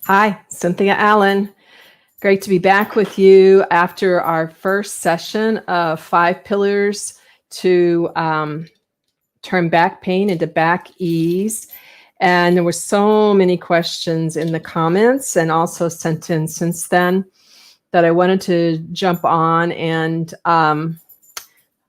Hi, Cynthia Allen. Great to be back with you after our first session of 5 pillars to turn back pain into back ease. And there were so many questions in the comments and also sent in since then that I wanted to jump on and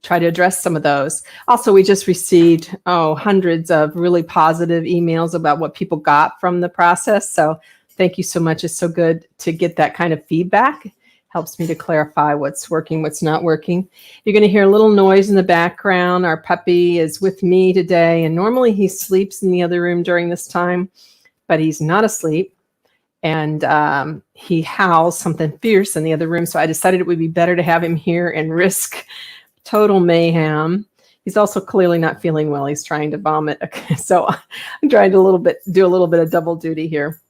try to address some of those. Also, we just received hundreds of really positive emails about what people got from the process. So thank you so much. It's so good to get that kind of feedback. Helps me to clarify what's working, what's not working. You're going to hear a little noise in the background. Our puppy is with me today, and normally he sleeps in the other room during this time, but he's not asleep. And he howls something fierce in the other room. So I decided it would be better to have him here and risk total mayhem. He's also clearly not feeling well. He's trying to vomit. Okay, so I'm trying to do a little bit of double duty here.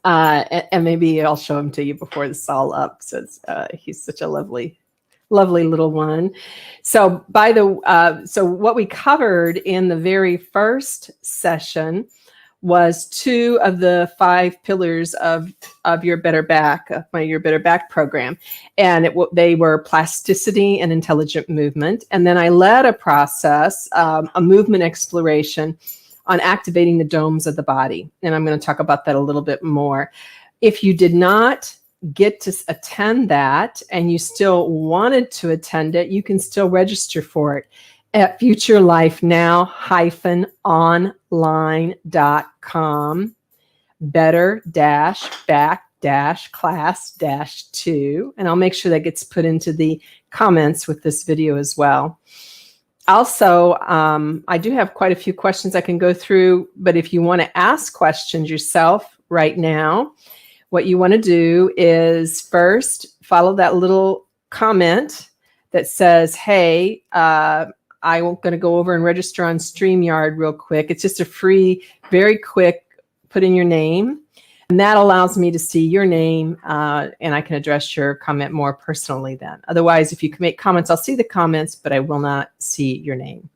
And maybe I'll show him to you before this is all up. So he's such a lovely little one. So so what we covered in the very first session was 2 of the 5 pillars of your Better Back, your Better Back program. And they were plasticity and intelligent movement. And then I led a process, a movement exploration on activating the domes of the body. And I'm going to talk about that a little bit more. If you did not get to attend that and you still wanted to attend it, you can still register for it at futurelifenow-online.com, better-back-class-2. And I'll make sure that gets put into the comments with this video as well. Also, I do have quite a few questions I can go through, but if you want to ask questions yourself right now, what you want to do is first follow that little comment that says, hey, I'm going to go over and register on StreamYard real quick. It's just a free, very quick, put in your name. And that allows me to see your name and I can address your comment more personally then. Otherwise, if you can make comments, I'll see the comments, but I will not see your name.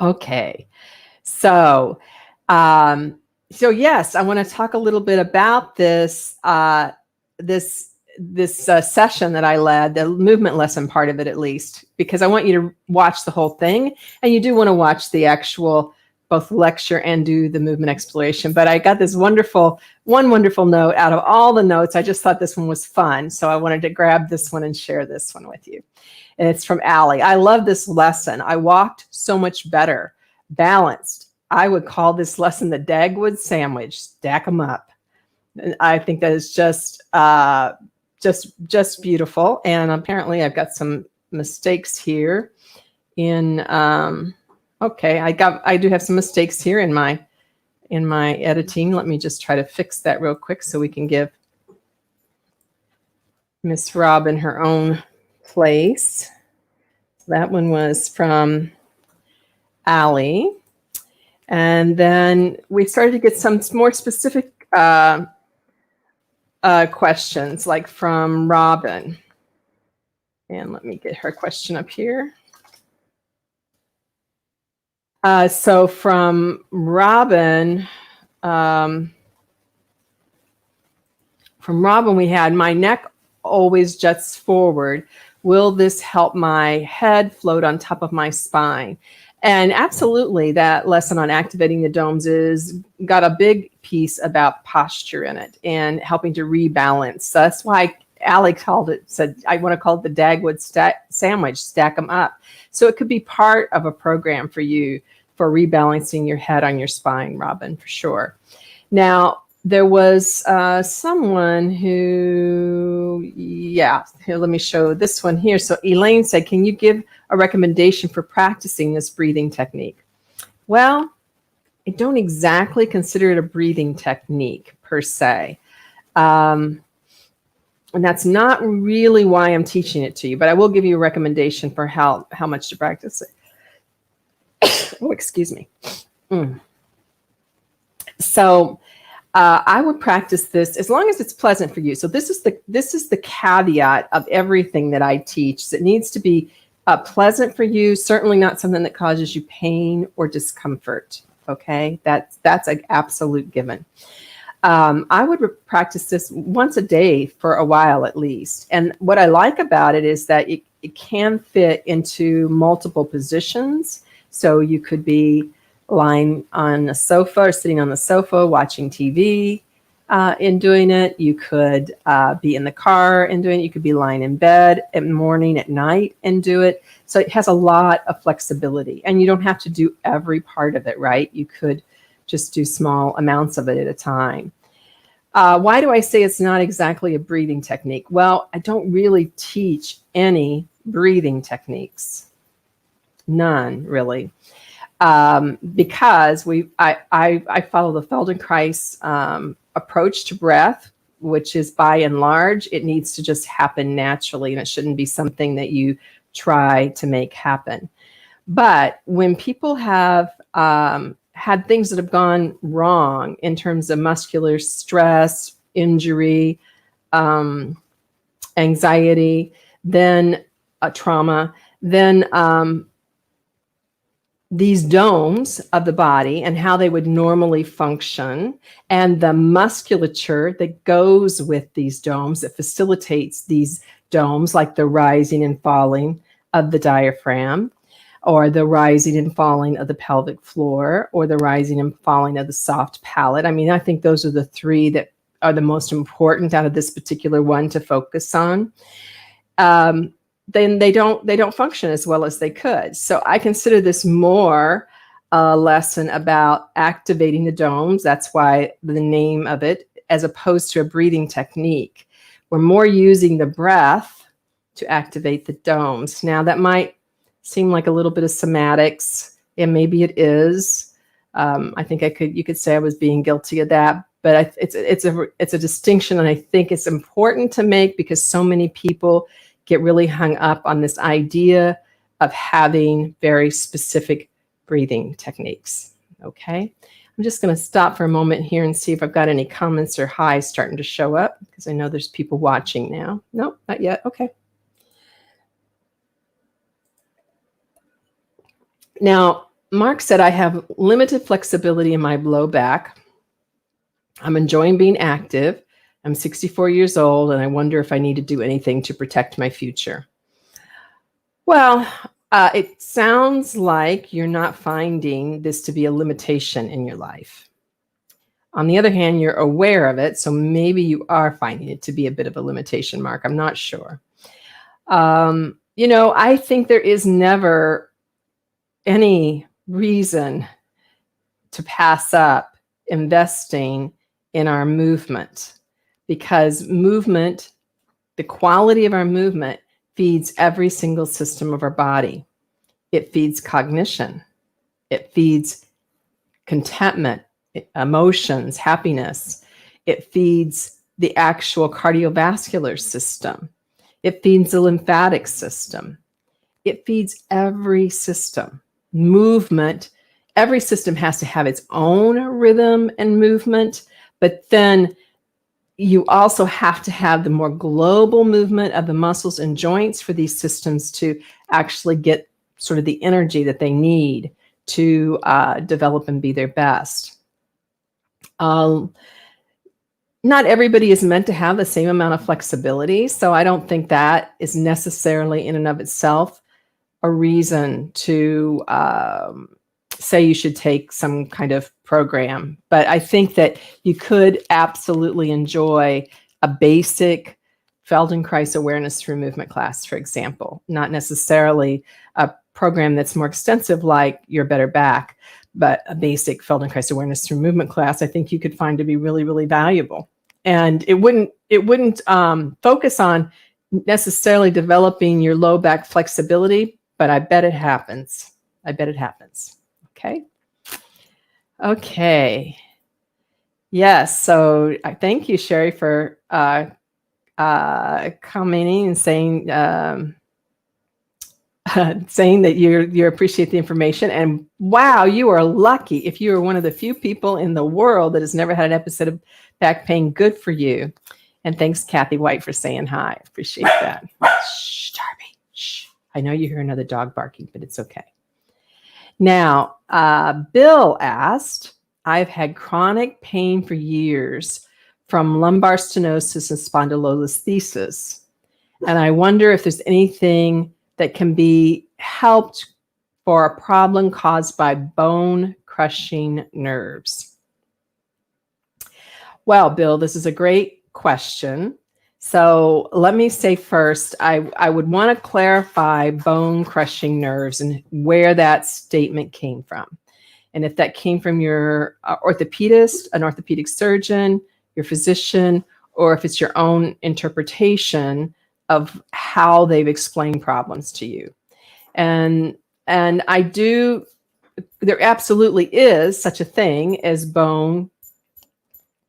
Okay, so yes, I want to talk a little bit about this session that I led, the movement lesson part of it at least, because I want you to watch the whole thing, and you do want to watch the actual both lecture and do the movement exploration. But I got this one wonderful note out of all the notes. I just thought this one was fun. So I wanted to grab this one and share this one with you. And it's from Allie. I love this lesson. I walked so much better, balanced. I would call this lesson the Dagwood sandwich. Stack them up. And I think that is just beautiful. And apparently I've got some mistakes here in, okay, I do have some mistakes here in my editing. Let me just try to fix that real quick so we can give Miss Robin her own place. That one was from Allie. And then we started to get some more specific questions, like from Robin. And let me get her question up here. So from Robin, we had, my neck always juts forward. Will this help my head float on top of my spine? And absolutely, that lesson on activating the domes got a big piece about posture in it and helping to rebalance. So that's why Allie said, I want to call it the Dagwood sandwich, stack them up. So it could be part of a program for you for rebalancing your head on your spine, Robin, for sure. Now, there was someone who, here, let me show this one here. So Elaine said, can you give a recommendation for practicing this breathing technique? Well, I don't exactly consider it a breathing technique per se. And that's not really why I'm teaching it to you, but I will give you a recommendation for how much to practice it. Oh, excuse me. So I would practice this as long as it's pleasant for you. So this is the caveat of everything that I teach. It needs to be pleasant for you, certainly not something that causes you pain or discomfort. Okay, that's an absolute given. I would practice this once a day for a while at least. And what I like about it is that it can fit into multiple positions. So you could be lying on a sofa or sitting on the sofa watching TV in doing it. You could be in the car and doing it. You could be lying in bed at morning, at night and do it. So it has a lot of flexibility. And you don't have to do every part of it, right? You could just do small amounts of it at a time. Why do I say it's not exactly a breathing technique? Well, I don't really teach any breathing techniques. None, really. Because I follow the Feldenkrais approach to breath, which is by and large, it needs to just happen naturally, and it shouldn't be something that you try to make happen. But when people have had things that have gone wrong in terms of muscular stress, injury, anxiety, then trauma, then these domes of the body and how they would normally function, and the musculature that goes with these domes that facilitates these domes, like the rising and falling of the diaphragm, or the rising and falling of the pelvic floor, or the rising and falling of the soft palate. I mean, I think those are the three that are the most important out of this particular one to focus on. Then they don't function as well as they could. So I consider this more a lesson about activating the domes. That's why the name of it, as opposed to a breathing technique. We're more using the breath to activate the domes. Now that might seem like a little bit of somatics, and maybe it is. I think you could say I was being guilty of that, but it's a distinction, and I think it's important to make because so many people get really hung up on this idea of having very specific breathing techniques. Okay, I'm just going to stop for a moment here and see if I've got any comments or highs starting to show up, because I know there's people watching now. Nope, not yet. Okay. Now, Mark said, I have limited flexibility in my low back. I'm enjoying being active. I'm 64 years old, and I wonder if I need to do anything to protect my future. Well, it sounds like you're not finding this to be a limitation in your life. On the other hand, you're aware of it, so maybe you are finding it to be a bit of a limitation, Mark. I'm not sure. I think there is never any reason to pass up investing in our movement, because movement, the quality of our movement, feeds every single system of our body. It feeds cognition. It feeds contentment, emotions, happiness. It feeds the actual cardiovascular system. It feeds the lymphatic system. It feeds every system. Movement, every system has to have its own rhythm and movement, but then you also have to have the more global movement of the muscles and joints for these systems to actually get sort of the energy that they need to develop and be their best. Not everybody is meant to have the same amount of flexibility, so I don't think that is necessarily in and of itself a reason to say you should take some kind of program. But I think that you could absolutely enjoy a basic Feldenkrais awareness through movement class, for example, not necessarily a program that's more extensive like Your Better Back, but a basic Feldenkrais awareness through movement class, I think you could find to be really, really valuable. And it wouldn't focus on necessarily developing your low back flexibility, but I bet it happens. I bet it happens. Okay. Okay. Yes. So thank you, Sherry, for commenting and saying saying that you appreciate the information. And wow, you are lucky if you are one of the few people in the world that has never had an episode of back pain. Good for you. And thanks, Kathy White, for saying hi. I appreciate that. Shh, Darby. Shh. I know you hear another dog barking, but it's okay. Now, Bill asked, I've had chronic pain for years from lumbar stenosis and spondylolisthesis. And I wonder if there's anything that can be helped for a problem caused by bone crushing nerves. Well, Bill, this is a great question. So let me say first, I would want to clarify bone crushing nerves and where that statement came from. And if that came from your orthopedist, an orthopedic surgeon, your physician, or if it's your own interpretation of how they've explained problems to you. And there absolutely is such a thing as bone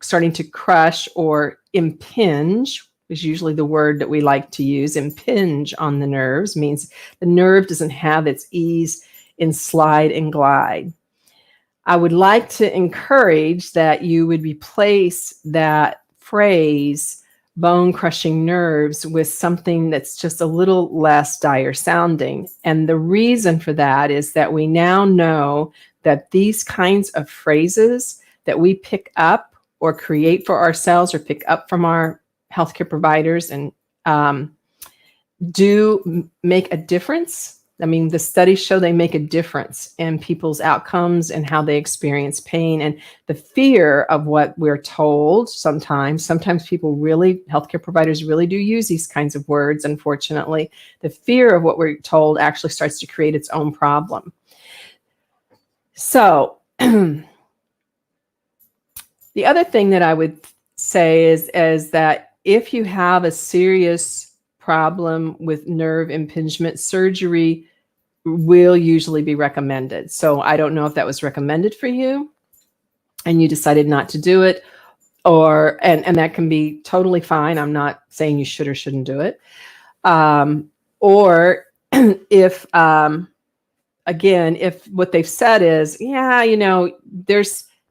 starting to crush or impinge, is usually the word that we like to use. Impinge on the nerves means the nerve doesn't have its ease in slide and glide. I would like to encourage that you would replace that phrase, bone crushing nerves, with something that's just a little less dire sounding. And the reason for that is that we now know that these kinds of phrases that we pick up or create for ourselves or pick up from our healthcare providers and do make a difference. I mean, the studies show they make a difference in people's outcomes and how they experience pain. And the fear of what we're told sometimes people really, healthcare providers really do use these kinds of words, unfortunately. The fear of what we're told actually starts to create its own problem. So the other thing that I would say is that if you have a serious problem with nerve impingement, surgery will usually be recommended. So I don't know if that was recommended for you and you decided not to do it, and that can be totally fine. I'm not saying you should or shouldn't do it. Or if, again, if what they've said is,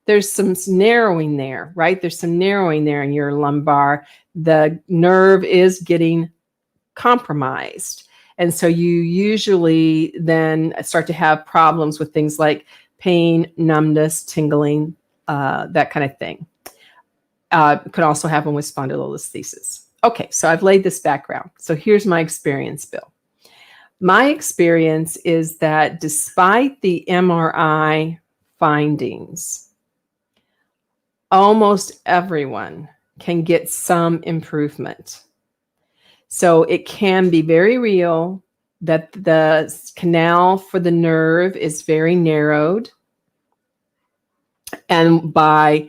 there's some narrowing there, right? There's some narrowing there in your lumbar. The nerve is getting compromised. And so you usually then start to have problems with things like pain, numbness, tingling, that kind of thing. It could also happen with spondylolisthesis. Okay, so I've laid this background. So here's my experience, Bill. My experience is that despite the MRI findings, almost everyone can get some improvement. So it can be very real that the canal for the nerve is very narrowed. And by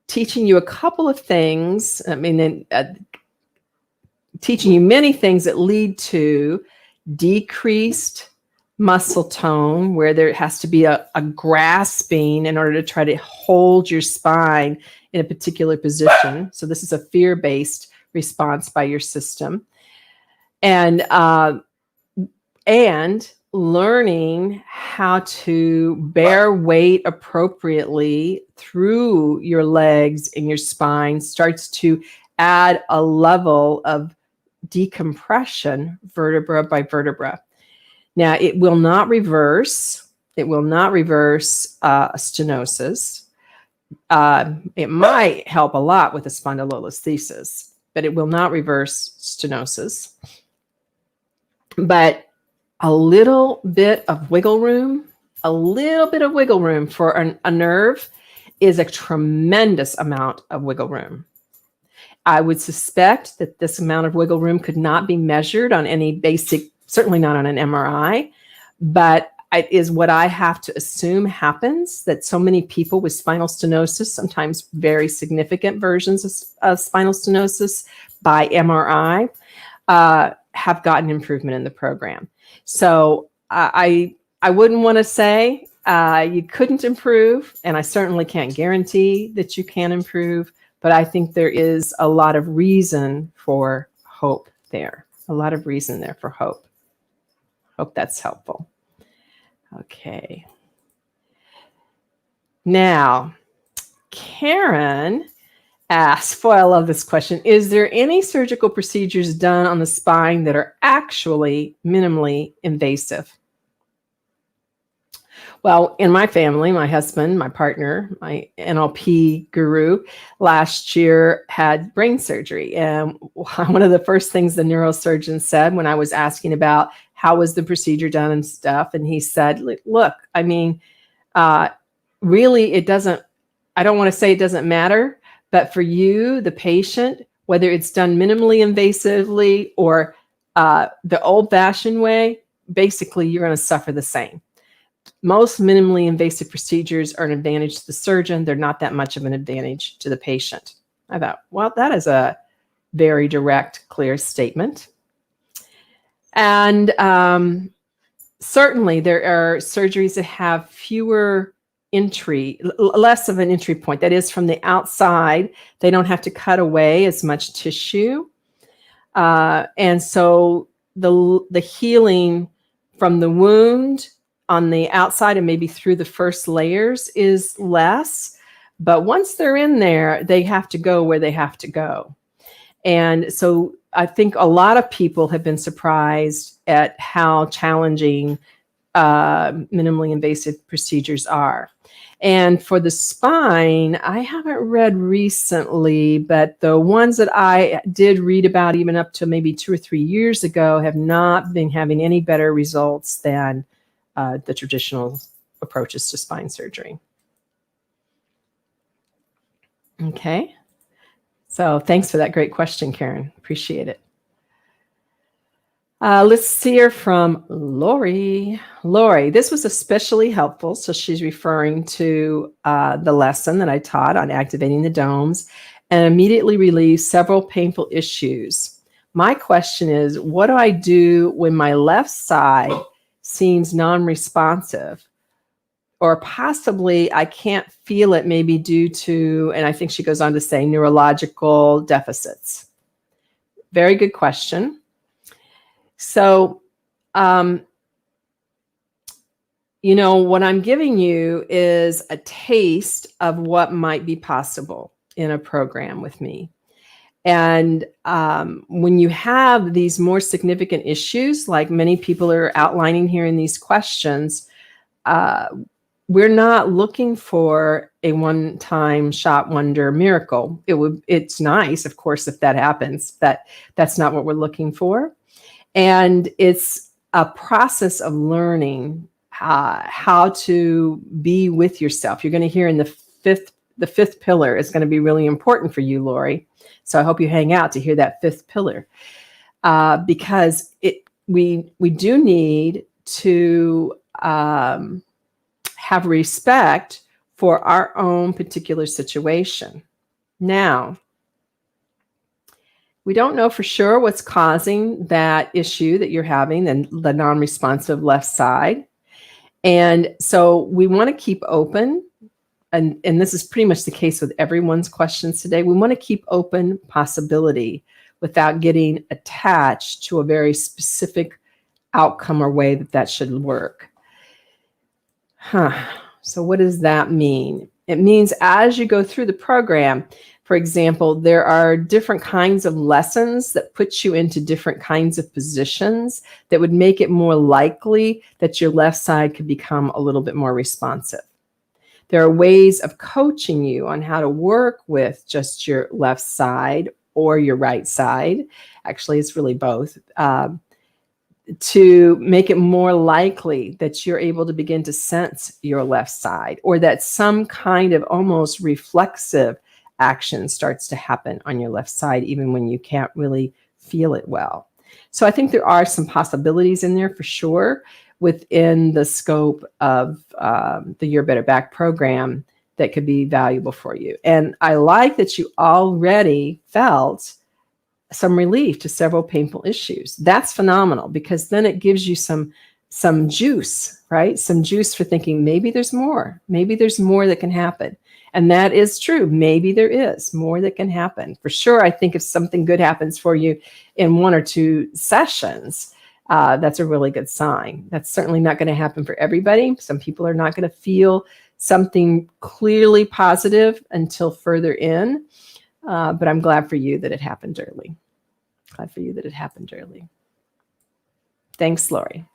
teaching you a couple of things, teaching you many things that lead to decreased muscle tone, where there has to be a grasping in order to try to hold your spine in a particular position. So this is a fear-based response by your system, and learning how to bear weight appropriately through your legs and your spine starts to add a level of decompression vertebra by vertebra. Now, it will not reverse stenosis. It might help a lot with a spondylolisthesis, but it will not reverse stenosis. But a little bit of wiggle room for a nerve is a tremendous amount of wiggle room. I would suspect that this amount of wiggle room could not be measured on any basic, certainly not on an MRI, but it is what I have to assume happens, that so many people with spinal stenosis, sometimes very significant versions of spinal stenosis by MRI, have gotten improvement in the program. So I wouldn't want to say you couldn't improve, and I certainly can't guarantee that you can improve, but I think there is a lot of reason for hope there, Hope that's helpful. Okay. Now, Karen asks, boy, I love this question. Is there any surgical procedures done on the spine that are actually minimally invasive? Well, in my family, my husband, my partner, my NLP guru, last year had brain surgery. And one of the first things the neurosurgeon said when I was asking about how was the procedure done and stuff, and he said, look, I mean, really, it doesn't, I don't want to say it doesn't matter, but for you, the patient, whether it's done minimally invasively or the old-fashioned way, basically you're going to suffer the same. Most minimally invasive procedures are an advantage to the surgeon. They're not that much of an advantage to the patient. I thought, well, that is a very direct, clear statement. And certainly there are surgeries that have less of an entry point. That is, from the outside, they don't have to cut away as much tissue. And so the healing from the wound on the outside and maybe through the first layers is less. But once they're in there, they have to go where they have to go. And so I think a lot of people have been surprised at how challenging minimally invasive procedures are. And for the spine, I haven't read recently, but the ones that I did read about even up to maybe 2 or 3 years ago have not been having any better results than the traditional approaches to spine surgery. Okay. So thanks for that great question, Karen. Appreciate it. Let's hear from Lori. Lori, this was especially helpful. So she's referring to the lesson that I taught on activating the domes and immediately relieved several painful issues. My question is, what do I do when my left side seems non-responsive? Or possibly I can't feel it, maybe due to, and I think she goes on to say, neurological deficits. Very good question. So, you know, what I'm giving you is a taste of what might be possible in a program with me. And when you have these more significant issues, like many people are outlining here in these questions, we're not looking for a one-time shot wonder miracle. It's nice, of course, if that happens, but that's not what we're looking for. And it's a process of learning how to be with yourself. You're going to hear in the fifth pillar is going to be really important for you, Lori. So I hope you hang out to hear that fifth pillar, because we do need to have respect for our own particular situation. Now, we don't know for sure what's causing that issue that you're having, the non-responsive left side. And so we want to keep open, and this is pretty much the case with everyone's questions today. We want to keep open possibility without getting attached to a very specific outcome or way that should work. So what does that mean? It means as you go through the program, for example, there are different kinds of lessons that put you into different kinds of positions that would make it more likely that your left side could become a little bit more responsive. There are ways of coaching you on how to work with just your left side or your right side. Actually, it's really both. To make it more likely that you're able to begin to sense your left side, or that some kind of almost reflexive action starts to happen on your left side, even when you can't really feel it well. So I think there are some possibilities in there for sure within the scope of the Your Better Back program that could be valuable for you. And I like that you already felt some relief to several painful issues. That's phenomenal, because then it gives you some juice, right? Some juice for thinking maybe there's more. Maybe there's more that can happen. And that is true. Maybe there is more that can happen. For sure, I think if something good happens for you in 1 or 2 sessions, that's a really good sign. That's certainly not going to happen for everybody. Some people are not going to feel something clearly positive until further in. But I'm glad for you that it happened early. Glad for you that it happened early. Thanks, Lori.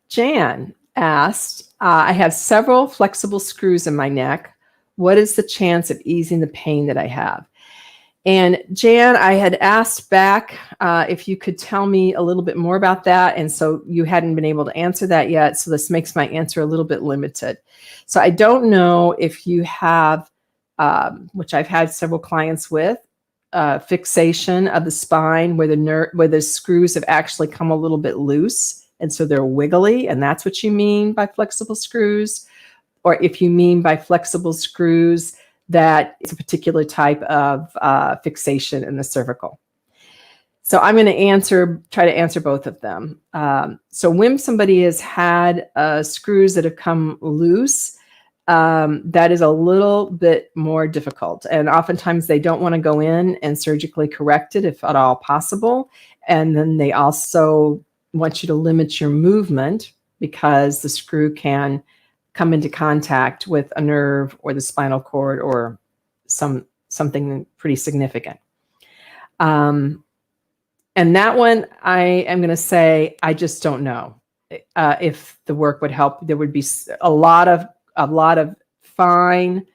Jan, asked, I have several flexible screws in my neck. What is the chance of easing the pain that I have? And Jan, I had asked back if you could tell me a little bit more about that. And so you hadn't been able to answer that yet. So this makes my answer a little bit limited. So I don't know if you have, which I've had several clients with, fixation of the spine where the screws have actually come a little bit loose. And so they're wiggly. And that's what you mean by flexible screws. Or if you mean by flexible screws, that it's a particular type of fixation in the cervical. So I'm going to try to answer both of them. So when somebody has had screws that have come loose, that is a little bit more difficult. And oftentimes they don't want to go in and surgically correct it if at all possible. And then they also want you to limit your movement because the screw can come into contact with a nerve or the spinal cord or something pretty significant. And that one, I am going to say, I just don't know if the work would help. There would be a lot of fine.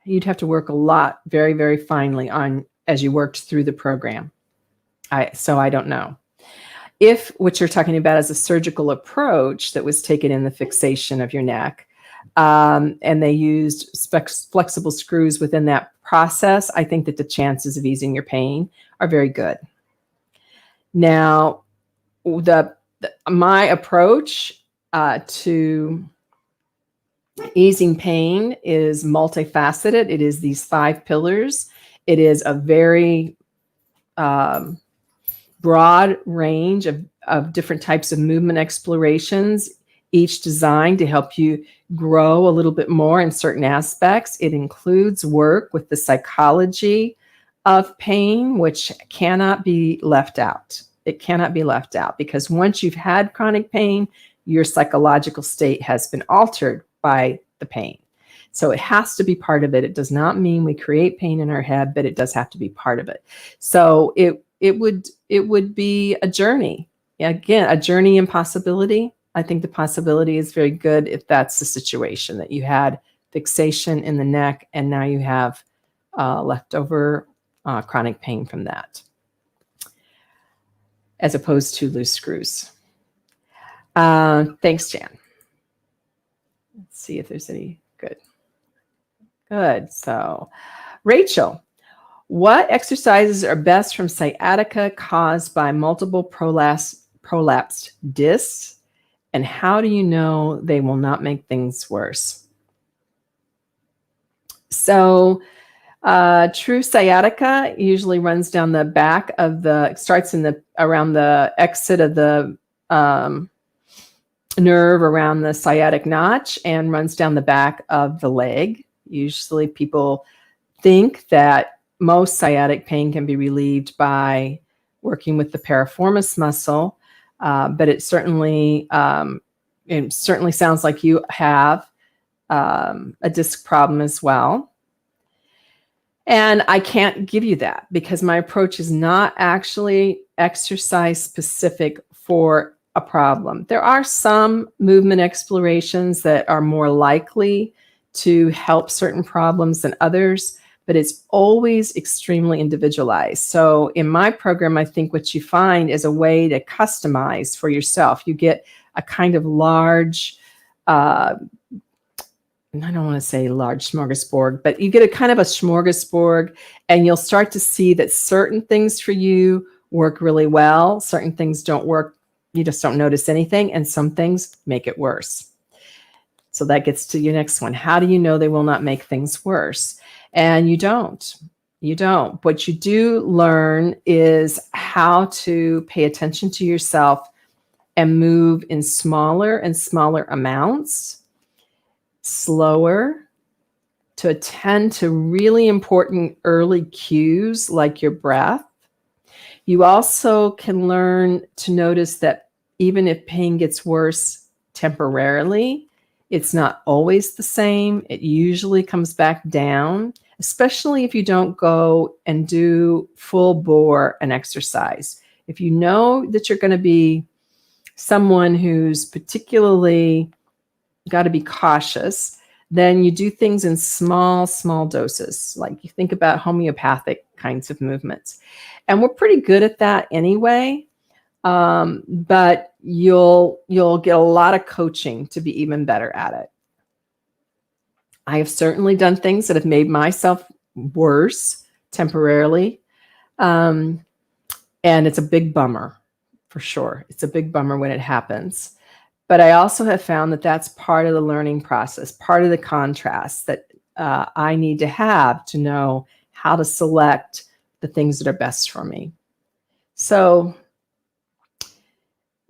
You'd have to work a lot, very, very finely on as you worked through the program. So I don't know. If what you're talking about is a surgical approach that was taken in the fixation of your neck, and they used flexible screws within that process, I think that the chances of easing your pain are very good. Now, my approach to easing pain is multifaceted. It is these 5 pillars. It is a very broad range of different types of movement explorations, each designed to help you grow a little bit more in certain aspects. It includes work with the psychology of pain, which cannot be left out. It cannot be left out because once you've had chronic pain, your psychological state has been altered by the pain. So it has to be part of it. It does not mean we create pain in our head, but it does have to be part of it. So it would be a journey. Again, a journey in possibility. I think the possibility is very good if that's the situation, that you had fixation in the neck and now you have leftover chronic pain from that, as opposed to loose screws. Thanks, Jan. Let's see if there's any good. Good. So, Rachel, what exercises are best from sciatica caused by multiple prolapsed discs? And how do you know they will not make things worse? So true sciatica usually runs down the back of starts around the exit of the nerve around the sciatic notch and runs down the back of the leg. Usually people think that most sciatic pain can be relieved by working with the piriformis muscle. But it certainly sounds like you have a disc problem as well. And I can't give you that because my approach is not actually exercise specific for a problem. There are some movement explorations that are more likely to help certain problems than others, but it's always extremely individualized. So in my program, I think what you find is a way to customize for yourself. You get a kind of large, I don't want to say large smorgasbord, but you get a kind of a smorgasbord, and you'll start to see that certain things for you work really well. Certain things don't work. You just don't notice anything, and some things make it worse. So that gets to your next one. How do you know they will not make things worse? And you don't. What you do learn is how to pay attention to yourself and move in smaller and smaller amounts, slower, to attend to really important early cues like your breath. You also can learn to notice that even if pain gets worse temporarily, it's not always the same. It usually comes back down, especially if you don't go and do full bore an exercise. If you know that you're going to be someone who's particularly got to be cautious, then you do things in small doses. Like you think about homeopathic kinds of movements. And we're pretty good at that anyway. But you'll get a lot of coaching to be even better at it. I have certainly done things that have made myself worse temporarily. And it's a big bummer, for sure. It's a big bummer when it happens. But I also have found that that's part of the learning process, part of the contrast that I need to have to know how to select the things that are best for me. So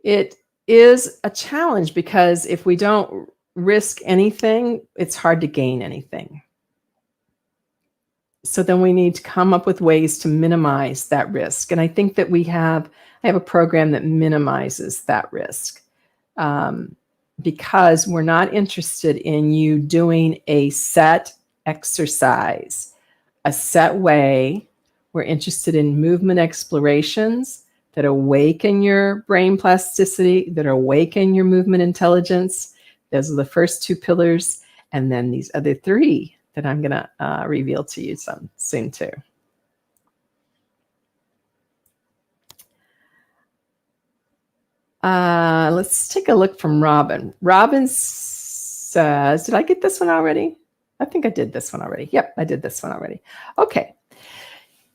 it is a challenge because if we don't risk anything, it's hard to gain anything. So then we need to come up with ways to minimize that risk. And I think that I have a program that minimizes that risk. Because we're not interested in you doing a set exercise, a set way. We're interested in movement explorations that awaken your brain plasticity, that awaken your movement intelligence. Those are the first two pillars. And then these other three that I'm going to reveal to you soon too. Let's take a look from Robin. Robin says, did I get this one already? I think I did this one already. Yep, I did this one already. Okay.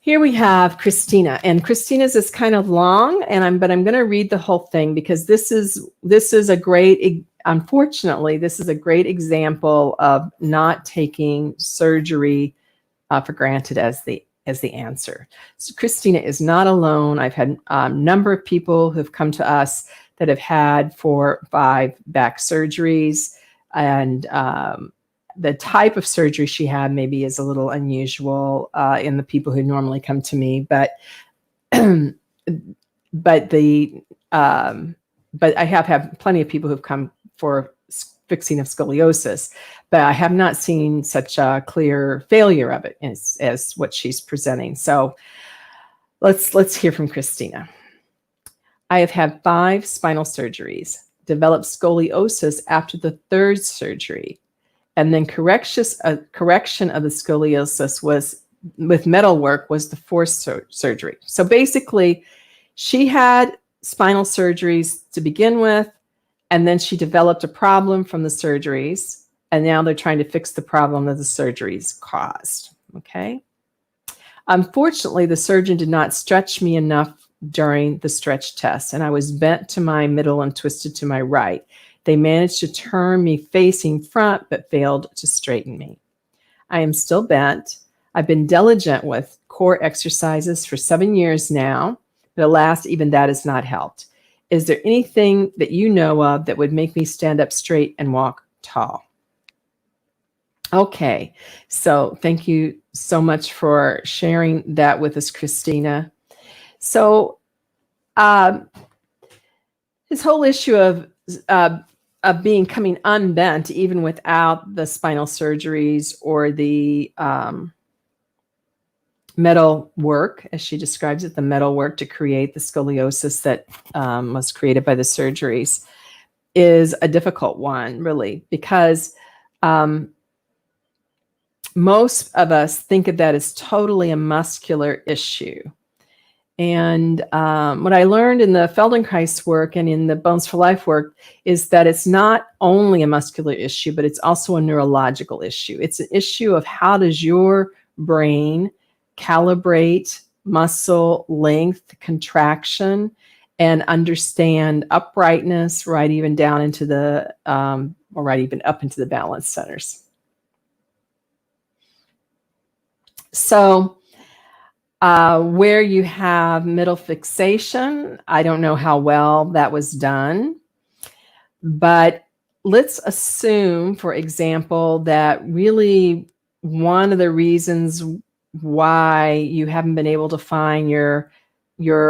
Here we have Christina, and Christina's is kind of long, but I'm going to read the whole thing because this is a great, unfortunately, this is a great example of not taking surgery for granted as the answer. So Christina is not alone. I've had a number of people who've come to us that have had 4 or 5 back surgeries, and the type of surgery she had maybe is a little unusual in the people who normally come to me, but but I have had plenty of people who've come for fixing of scoliosis, but I have not seen such a clear failure of it as what she's presenting. So let's hear from Christina. I have had 5 spinal surgeries, developed scoliosis after the 3rd surgery, and then correction of the scoliosis with metal work was the 4th surgery. So basically, she had spinal surgeries to begin with, and then she developed a problem from the surgeries, and now they're trying to fix the problem that the surgeries caused. Okay. Unfortunately, the surgeon did not stretch me enough during the stretch test, and I was bent to my middle and twisted to my right. They managed to turn me facing front, but failed to straighten me. I am still bent. I've been diligent with core exercises for 7 years now, but alas, even that has not helped. Is there anything that you know of that would make me stand up straight and walk tall? Okay, so thank you so much for sharing that with us, Christina. So this whole issue of coming unbent, even without the spinal surgeries or the metal work, as she describes it, the metal work to create the scoliosis that was created by the surgeries, is a difficult one, really, because most of us think of that as totally a muscular issue. And what I learned in the Feldenkrais work and in the Bones for Life work is that it's not only a muscular issue, but it's also a neurological issue. It's an issue of how does your brain calibrate muscle length, contraction, and understand uprightness, right even down into the, or right even up into the balance centers. So where you have middle fixation, I don't know how well that was done, but let's assume, for example, that really one of the reasons why you haven't been able to find your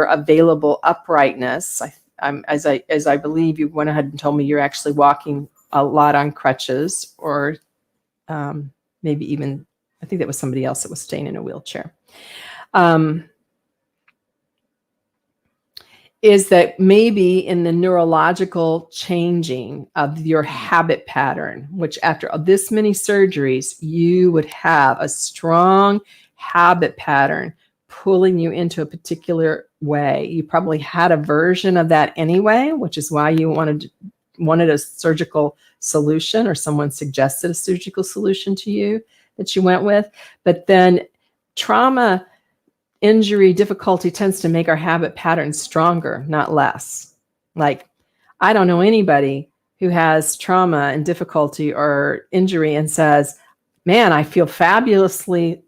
available uprightness, as I believe you went ahead and told me you're actually walking a lot on crutches, or maybe even, I think that was somebody else that was staying in a wheelchair. is that maybe in the neurological changing of your habit pattern, which after this many surgeries, you would have a strong habit pattern pulling you into a particular way. You probably had a version of that anyway, which is why you wanted a surgical solution, or someone suggested a surgical solution to you that you went with. But then trauma, injury, difficulty tends to make our habit patterns stronger, not less. Like, I don't know anybody who has trauma and difficulty or injury and says, man, I feel fabulously,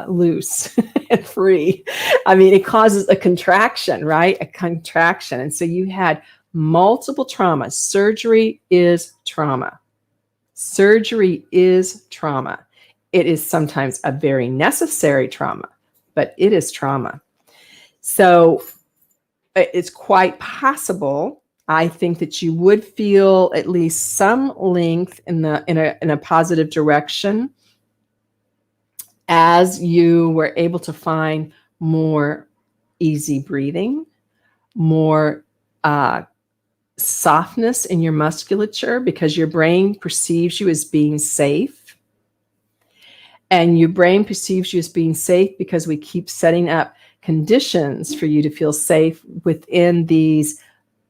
loose and free. I mean, it causes a contraction, right? A contraction. And so you had multiple traumas. Surgery is trauma. Surgery is trauma. It is sometimes a very necessary trauma, but it is trauma. So it's quite possible, I think, that you would feel at least some length in a positive direction as you were able to find more easy breathing, more softness in your musculature, because your brain perceives you as being safe. And your brain perceives you as being safe because we keep setting up conditions for you to feel safe within these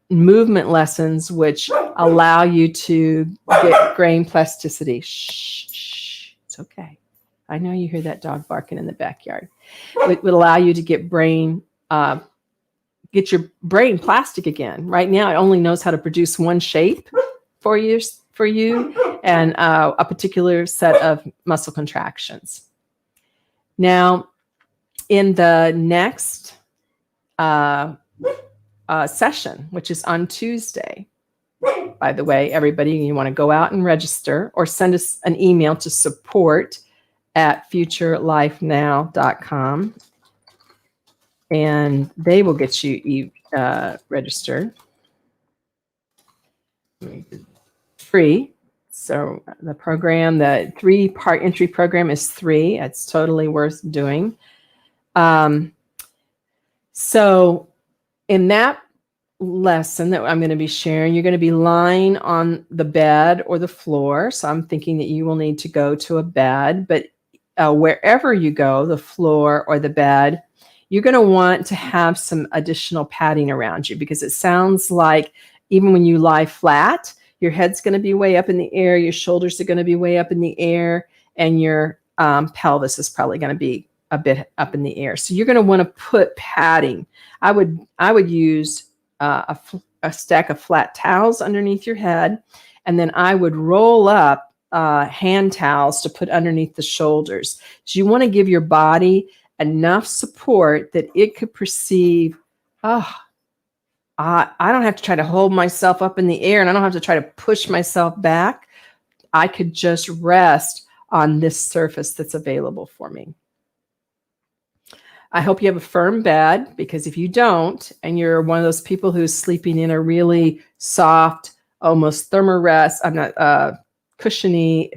movement lessons, which allow you to get brain plasticity. Shh, it's okay. I know you hear that dog barking in the backyard. It would allow you to get get your brain plastic again. Right now, it only knows how to produce one shape for you and a particular set of muscle contractions. Now, in the next session, which is on Tuesday, by the way, everybody, you want to go out and register or send us an email to support@futurelifenow.com, and they will get you registered. Free. So the program, the 3-part entry program, is free. It's totally worth doing. So in that lesson that I'm going to be sharing, you're going to be lying on the bed or the floor. So I'm thinking that you will need to go to a bed, but wherever you go, the floor or the bed, you're going to want to have some additional padding around you, because it sounds like even when you lie flat, your head's going to be way up in the air, your shoulders are going to be way up in the air, and your pelvis is probably going to be a bit up in the air. So you're going to want to put padding. I would use a stack of flat towels underneath your head, and then I would roll up hand towels to put underneath the shoulders. So you want to give your body enough support that it could perceive, I don't have to try to hold myself up in the air, and I don't have to try to push myself back. I could just rest on this surface that's available for me. I hope you have a firm bed, because if you don't, and you're one of those people who's sleeping in a really soft, almost thermarest, cushiony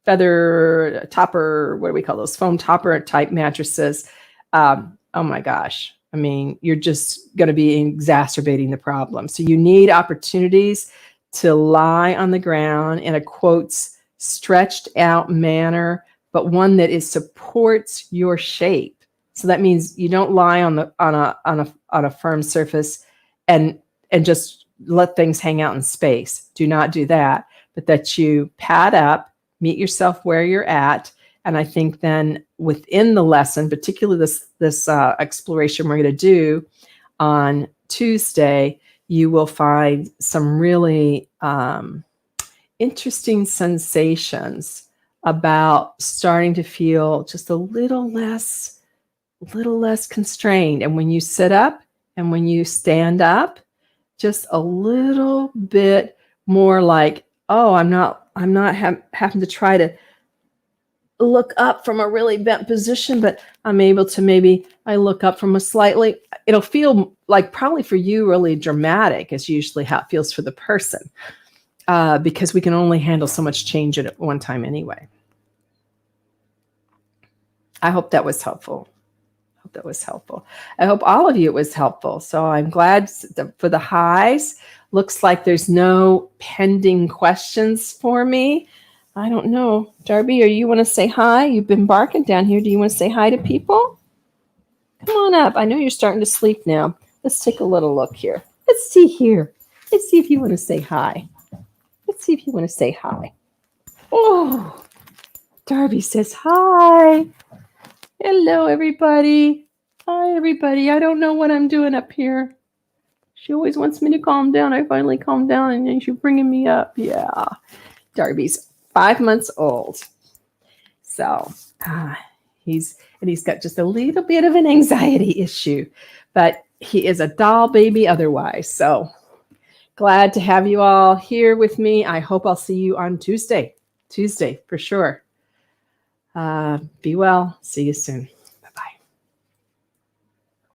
feather topper, what do we call those? Foam topper type mattresses. Oh my gosh. I mean, you're just going to be exacerbating the problem. So you need opportunities to lie on the ground in a, quotes, stretched out manner, but one that supports your shape. So that means you don't lie on a firm surface and just let things hang out in space. Do not do that, but that you pad up, meet yourself where you're at. And I think then within the lesson, particularly this exploration we're going to do on Tuesday, you will find some really interesting sensations about starting to feel just a little less constrained. And when you sit up and when you stand up, just a little bit more like, oh, I'm not having to try to look up from a really bent position, but I'm able to I look up from a slightly, it'll feel like probably for you really dramatic, is usually how it feels for the person, because we can only handle so much change at one time anyway. I hope that was helpful. hope that was helpful. I hope all of you it was helpful. So I'm glad for the highs. Looks like there's no pending questions for me. I don't know. Darby, or you want to say hi? You've been barking down here. Do you want to say hi to people? Come on up. I know you're starting to sleep now. Let's take a little look here. Let's see here. Let's see if you want to say hi. Let's see if you want to say hi. Oh, Darby says hi. Hello, everybody. Hi, everybody. I don't know what I'm doing up here. She always wants me to calm down. I finally calmed down, and then she's bringing me up. Yeah. Darby's 5 months old. So he's got just a little bit of an anxiety issue, but he is a doll baby otherwise. So glad to have you all here with me. I hope I'll see you on Tuesday for sure. Be well. See you soon.